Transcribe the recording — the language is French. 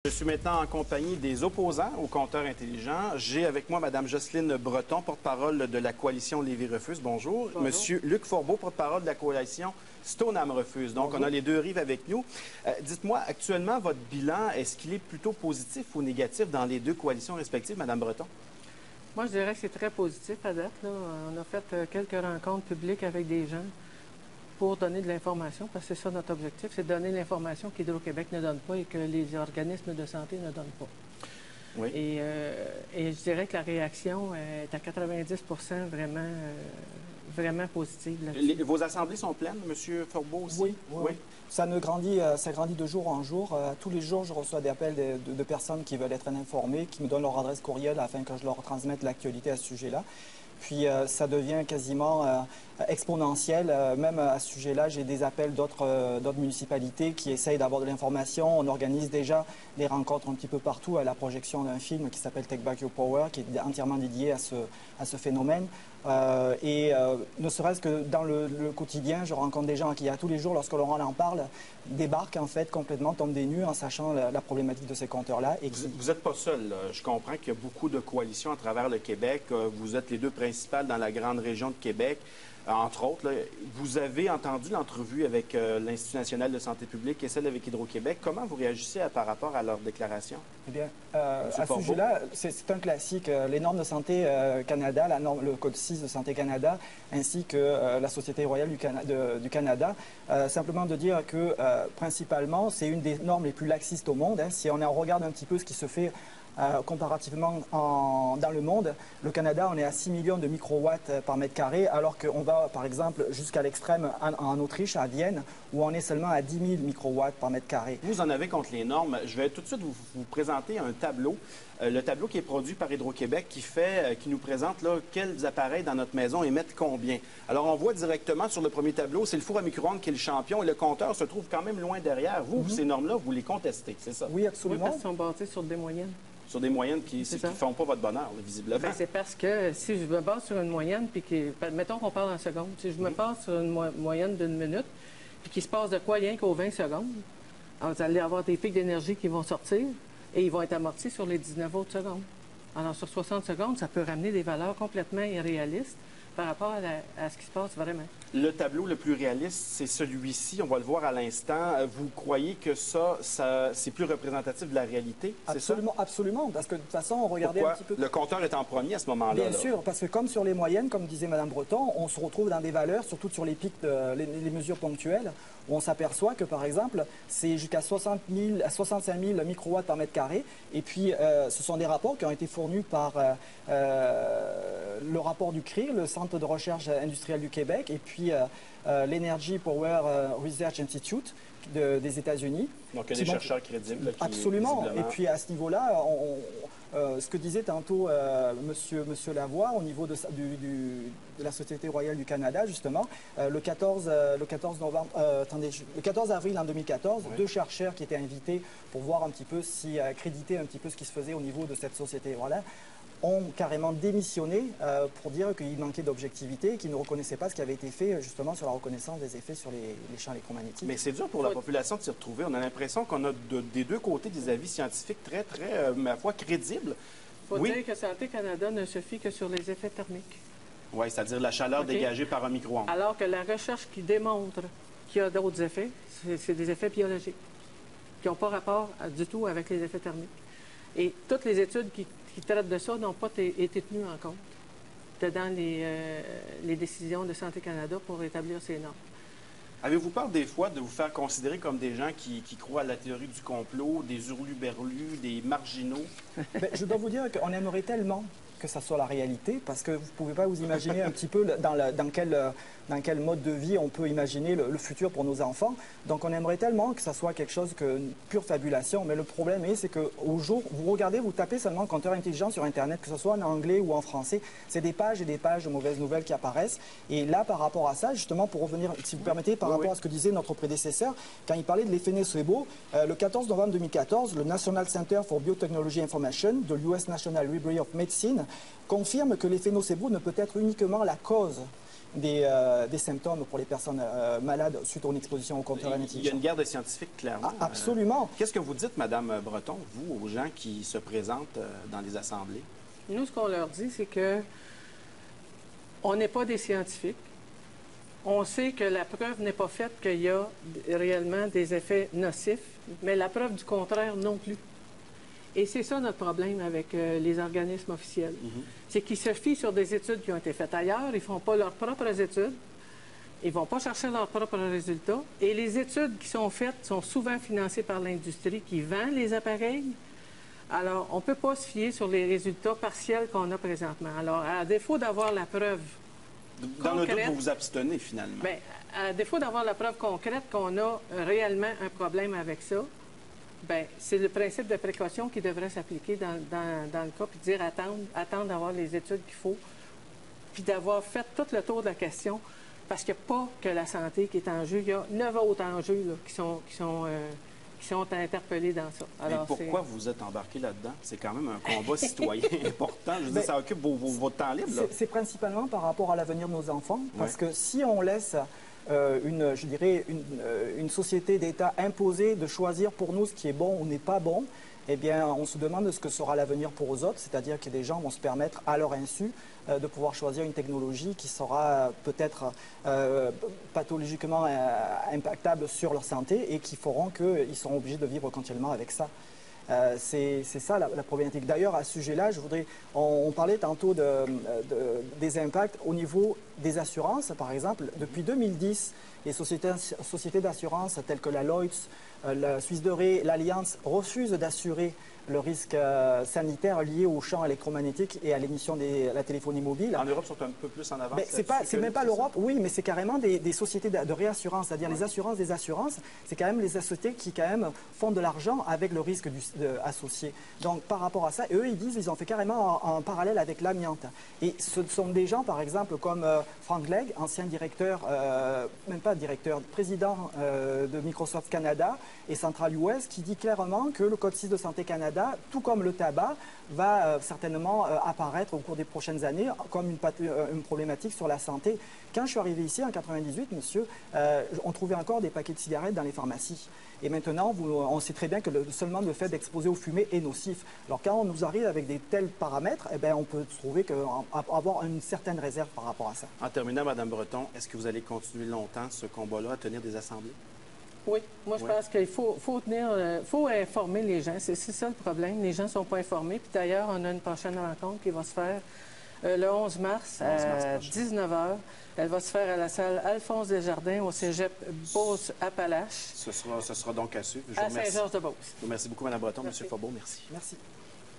Je suis maintenant en compagnie des opposants au compteur intelligent. J'ai avec moi Mme Jocelyne Breton, porte-parole de la coalition Lévis-Refuse. Bonjour. Bonjour. Monsieur Luc Forbeau, porte-parole de la coalition Stoneham Refuse. Donc, Bonjour. on a les deux rives avec nous. Dites-moi, actuellement, votre bilan, est-ce qu'il est plutôt positif ou négatif dans les deux coalitions respectives, Mme Breton? Moi, je dirais que c'est très positif à date. Là. On a fait quelques rencontres publiques avec des gens pour donner de l'information, parce que c'est ça notre objectif, c'est de donner l'information qu'Hydro-Québec ne donne pas et que les organismes de santé ne donnent pas. Oui. Et je dirais que la réaction est à 90 vraiment positive là-dessus. Vos assemblées sont pleines, M. Forbeau aussi? Oui. Ça grandit de jour en jour. Tous les jours, je reçois des appels de personnes qui veulent être informées, qui me donnent leur adresse courriel afin que je leur transmette l'actualité à ce sujet-là. Puis ça devient quasiment exponentiel. Même à ce sujet-là, j'ai des appels d'autres municipalités qui essayent d'avoir de l'information. On organise déjà des rencontres un petit peu partout à la projection d'un film qui s'appelle Take Back Your Power, qui est entièrement dédié à ce phénomène. Ne serait-ce que dans le quotidien, je rencontre des gens qui, à tous les jours, lorsque l'on en parle, débarquent en fait complètement, tombent des nues en sachant la problématique de ces compteurs-là. Vous n'êtes pas seul, là. Je comprends qu'il y a beaucoup de coalitions à travers le Québec. Vous êtes les deux principales dans la grande région de Québec. Entre autres, là, vous avez entendu l'entrevue avec l'Institut national de santé publique et celle avec Hydro-Québec. Comment vous réagissez par rapport à leur déclaration? Eh bien, à ce sujet-là, c'est un classique. Les normes de santé Canada, le Code 6 de Santé Canada, ainsi que la Société royale du Canada, simplement de dire que, principalement, c'est une des normes les plus laxistes au monde. Hein. Si on regarde un petit peu ce qui se fait comparativement dans le monde, le Canada, on est à 6 millions de microwatts par mètre carré, alors qu'on va, par exemple, jusqu'à l'extrême en Autriche, à Vienne, où on est seulement à 10 000 microwatts par mètre carré. Vous en avez contre les normes. Je vais tout de suite vous présenter un tableau. Le tableau qui est produit par Hydro-Québec qui nous présente là, quels appareils dans notre maison émettent combien. Alors, on voit directement sur le premier tableau, c'est le four à micro-ondes qui est le champion et le compteur se trouve quand même loin derrière. Vous, ces normes-là, vous les contestez, c'est ça? Oui, absolument. Oui, parce qu'ils sont basés sur des moyennes. Sur des moyennes qui ne font pas votre bonheur, là, visiblement. C'est parce que si je me base sur une moyenne, puis mettons qu'on parle en secondes, si je me base sur une moyenne d'une minute, puis qu'il se passe de quoi rien qu'aux 20 secondes, alors vous allez avoir des pics d'énergie qui vont sortir et ils vont être amortis sur les 19 autres secondes. Alors sur 60 secondes, ça peut ramener des valeurs complètement irréalistes par rapport à ce qui se passe vraiment. Le tableau le plus réaliste, c'est celui-ci. On va le voir à l'instant. Vous croyez que ça c'est plus représentatif de la réalité? Absolument, absolument. Parce que de toute façon, on regardait un petit peu... Le compteur est en premier à ce moment-là. Bien sûr, parce que comme sur les moyennes, comme disait Mme Breton, on se retrouve dans des valeurs, surtout sur les pics, les mesures ponctuelles, où on s'aperçoit que, par exemple, c'est jusqu'à 65 000 microwatts par mètre carré. Et puis, ce sont des rapports qui ont été fournis par le rapport du CRI, le Centre de recherche industrielle du Québec, et puis l'Energy Power Research Institute des États-Unis. Donc, il y a des chercheurs crédibles. Absolument. Et puis, à ce niveau-là, ce que disait tantôt Monsieur Lavoie au niveau de la Société royale du Canada, justement, le 14 avril en 2014, deux chercheurs qui étaient invités pour voir un petit peu créditer un petit peu ce qui se faisait au niveau de cette société. Voilà, ont carrément démissionné pour dire qu'il manquait d'objectivité et qu'ils ne reconnaissaient pas ce qui avait été fait justement sur la reconnaissance des effets sur les champs électromagnétiques. Mais c'est dur pour la population de s'y retrouver. On a l'impression qu'on a des deux côtés des avis scientifiques très, ma foi, crédibles. Il faut dire que Santé Canada ne se fie que sur les effets thermiques. Oui, c'est-à-dire la chaleur dégagée par un micro-ondes. Alors que la recherche qui démontre qu'il y a d'autres effets, c'est des effets biologiques qui n'ont pas rapport du tout avec les effets thermiques. Et toutes les études qui traitent de ça n'ont pas été tenues en compte dans les décisions de Santé Canada pour établir ces normes. Avez-vous peur des fois de vous faire considérer comme des gens qui croient à la théorie du complot, des hurluberlus, des marginaux? Je dois vous dire qu'on aimerait tellement que ça soit la réalité, parce que vous ne pouvez pas vous imaginer un petit peu dans quel mode de vie on peut imaginer le futur pour nos enfants. Donc on aimerait tellement que ça soit quelque chose une pure fabulation, mais le problème c'est qu'au jour, vous regardez, vous tapez seulement compteur intelligent sur Internet, que ce soit en anglais ou en français, c'est des pages et des pages de mauvaises nouvelles qui apparaissent. Et là, par rapport à ça, justement, pour revenir, si vous permettez, par rapport à ce que disait notre prédécesseur, quand il parlait de l'effet nocebo, le 14 novembre 2014, le National Center for Biotechnology Information de l'US National Library of Medicine confirme que l'effet nocebo ne peut être uniquement la cause des symptômes pour les personnes malades suite à une exposition au compteur Il y a une guerre de scientifiques, clairement. Absolument. Qu'est-ce que vous dites, Mme Breton, vous, aux gens qui se présentent dans les assemblées? Nous, ce qu'on leur dit, c'est que on n'est pas des scientifiques. On sait que la preuve n'est pas faite qu'il y a réellement des effets nocifs, mais la preuve du contraire non plus. Et c'est ça notre problème avec les organismes officiels. C'est qu'ils se fient sur des études qui ont été faites ailleurs, ils ne font pas leurs propres études, ils ne vont pas chercher leurs propres résultats. Et les études qui sont faites sont souvent financées par l'industrie qui vend les appareils. Alors, on ne peut pas se fier sur les résultats partiels qu'on a présentement. Alors, à défaut d'avoir la preuve Dans le concrète, doute, vous vous abstenez, finalement. bien, à défaut d'avoir la preuve concrète qu'on a réellement un problème avec ça, bien, c'est le principe de précaution qui devrait s'appliquer dans le cas, puis dire attendre d'avoir les études qu'il faut, puis d'avoir fait tout le tour de la question, parce qu'il n'y a pas que la santé qui est en jeu, il y a 9 autres enjeux là, qui sont interpellés dans ça. Alors, mais pourquoi vous êtes embarqué là-dedans? C'est quand même un combat citoyen important. Je veux dire, ça occupe votre temps libre. C'est principalement par rapport à l'avenir de nos enfants, parce que si on laisse une société d'État imposée de choisir pour nous ce qui est bon ou n'est pas bon, eh bien, on se demande ce que sera l'avenir pour eux autres, c'est-à-dire que des gens vont se permettre, à leur insu, de pouvoir choisir une technologie qui sera peut-être pathologiquement impactable sur leur santé et qui feront qu'ils seront obligés de vivre continuellement avec ça. C'est ça la problématique. D'ailleurs, à ce sujet-là, on parlait tantôt des impacts au niveau des assurances, par exemple. Depuis 2010, les sociétés d'assurance telles que la Lloyds, la Suisse de Ré, l'Alliance refusent d'assurer le risque sanitaire lié au champ électromagnétique et à l'émission de la téléphonie mobile. En Europe, ils sont un peu plus en avance. C'est même pas l'Europe, oui, mais c'est carrément des sociétés de réassurance, c'est-à-dire les assurances des assurances. C'est quand même les sociétés qui quand même font de l'argent avec le risque associé. Donc par rapport à ça, eux, ils ont fait carrément en parallèle avec l'amiante. Et ce sont des gens, par exemple, comme Frank Legg, ancien directeur, même pas directeur, président de Microsoft Canada et Central US, qui dit clairement que le Code 6 de Santé Canada, tout comme le tabac, va certainement apparaître au cours des prochaines années comme une problématique sur la santé. Quand je suis arrivé ici en 98, monsieur, on trouvait encore des paquets de cigarettes dans les pharmacies. Et maintenant, on sait très bien que seulement le fait d'exposer aux fumées est nocif. Alors quand on nous arrive avec des tels paramètres, eh bien, on peut trouver avoir une certaine réserve par rapport à ça. En terminant, Mme Breton, est-ce que vous allez continuer longtemps ce combat-là, à tenir des assemblées? Oui, moi je pense qu'il faut informer les gens. C'est ça le problème. Les gens ne sont pas informés. Puis d'ailleurs, on a une prochaine rencontre qui va se faire le 11 mars à 19h. Elle va se faire à la salle Alphonse Desjardins au cégep Beauce-Appalaches. Ce sera donc à suivre. À Saint-Georges-de-Beauce. Merci beaucoup, Mme Breton. Merci. M. Faubourg, merci. Merci.